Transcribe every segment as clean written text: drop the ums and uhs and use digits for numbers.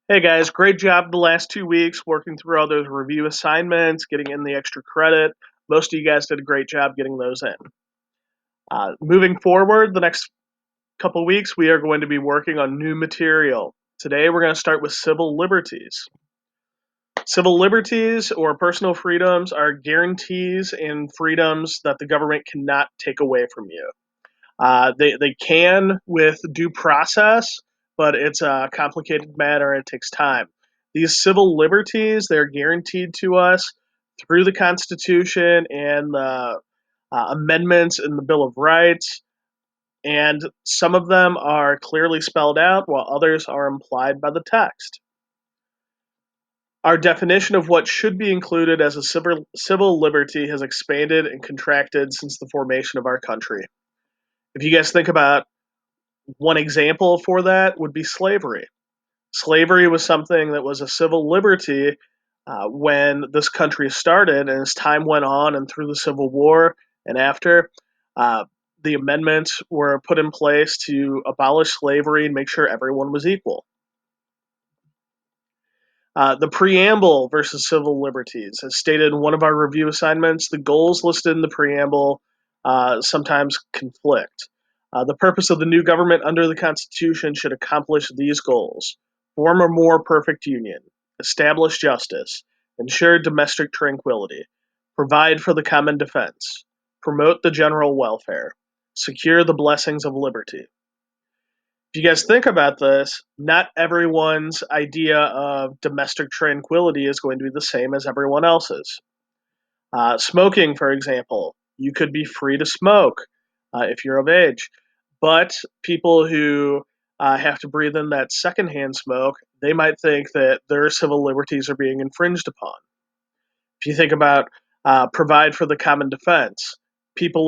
Hey guys, great job the last 2 weeks working through all those review assignments, getting in the extra credit. Most of you guys did a great job getting those in. Moving forward, the next couple weeks, we are going to be working on new material. Today, we're going to start with civil liberties. Civil liberties or personal freedoms are guarantees and freedoms that the government cannot take away from you. They can with due process, but it's a complicated matter. It takes time. These civil liberties, they're guaranteed to us through the Constitution and the amendments in the Bill of Rights. And some of them are clearly spelled out, while others are implied by the text. Our definition of what should be included as a civil liberty has expanded and contracted since the formation of our country. If you guys think about one example for that would be slavery. Slavery was something that was a civil liberty when this country started, and as time went on and through the Civil War and after, uh, the amendments were put in place to abolish slavery and make sure everyone was equal. The preamble versus civil liberties. As stated in one of our review assignments, the goals listed in the preamble sometimes conflict. The purpose of the new government under the Constitution should accomplish these goals: form a more perfect union, establish justice, ensure domestic tranquility, provide for the common defense, promote the general welfare, secure the blessings of liberty. If you guys think about this, not everyone's idea of domestic tranquility is going to be the same as everyone else's. Smoking, for example, you could be free to smoke if you're of age, but people who have to breathe in that secondhand smoke, they might think that their civil liberties are being infringed upon. If you think about provide for the common defense, people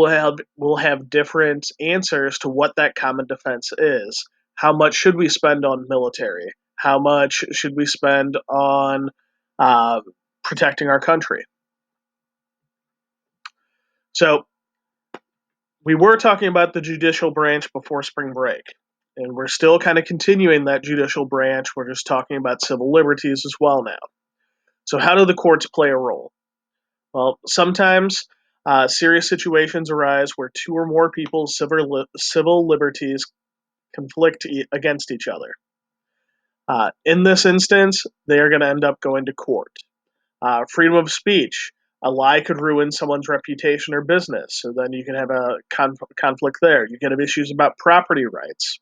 will have different answers to what that common defense is. How much should we spend on military? How much should we spend on uh, protecting our country? So we were talking about the judicial branch before spring break, and we're still kind of continuing that judicial branch. We're just talking about civil liberties as well now. So how do the courts play a role? Well, sometimes serious situations arise where two or more people's civil liberties conflict against each other. In this instance, they are going to end up going to court. Freedom of speech. A lie could ruin someone's reputation or business, so then you can have a conflict there. You can have issues about property rights.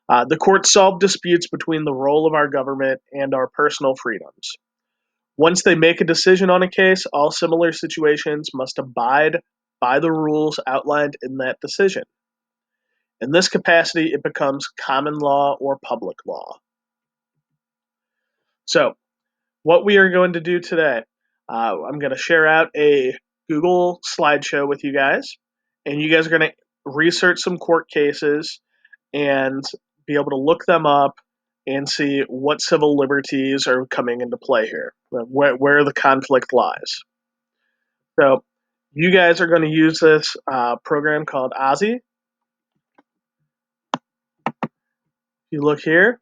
The courts solve disputes between the role of our government and our personal freedoms. Once they make a decision on a case, all similar situations must abide by the rules outlined in that decision. In this capacity, it becomes common law or public law. So, what we are going to do today, I'm going to share out a Google slideshow with you guys, and you guys are going to research some court cases and be able to look them up and see what civil liberties are coming into play here, where the conflict lies. So, you guys are going to use this program called Ozzy. You look here,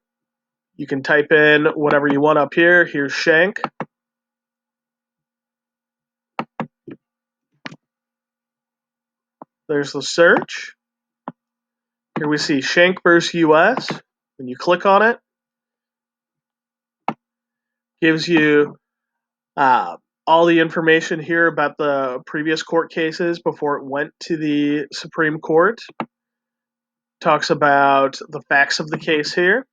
you can type in whatever you want up here. Here's Shank. There's the search. Here we see Shank versus US. When you click on it, gives you all the information here about the previous court cases before it went to the Supreme Court. Talks about the facts of the case here,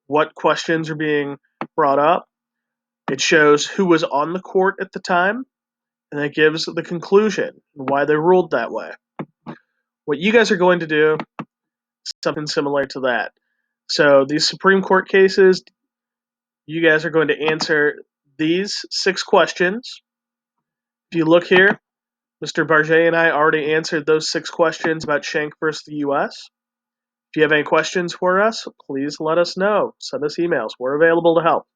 what questions are being brought up. It shows who was on the court at the time, and it gives the conclusion and why they ruled that way. What you guys are going to do is something similar to that. So these Supreme Court cases, you guys are going to answer these 6 questions. If you look here, Mr. Barget and I already answered those 6 questions about Shank versus the U.S. If you have any questions for us, please let us know. Send us emails. We're available to help.